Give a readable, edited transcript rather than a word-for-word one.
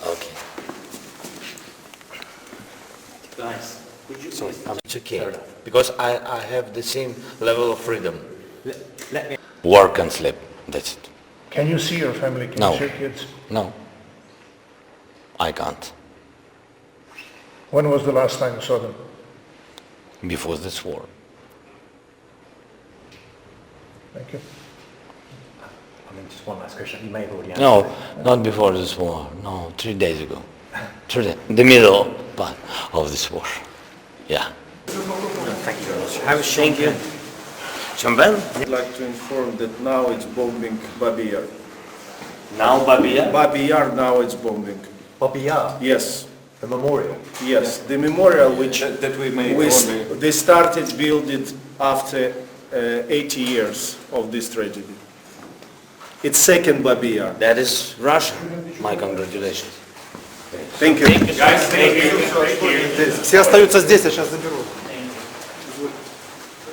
Okay. Guys, could you Sorry, please... it's okay. Because I have the same level of freedom. Let me... Work and sleep. That's it. Can you see your family? Can No. you see your kids? No. I can't. When was the last time you saw them? Before this war. Thank you. I mean, just one last question. You may have already answered No, it. not before this war. No, 3 days ago. 3 days. The middle part of this war. Yeah. Thank you very much. Thank you. Chamben? I'd like to inform that now it's bombing Babi Yar. Now Babia? Babi Yar now it's bombing. Bobby Yar, Yes, the memorial. yes. The memorial which That we may they started building after 80 years of this tragedy. It's second Babi Yar. That is Russia. My congratulations. Thank you. Все остаются здесь, я сейчас заберу.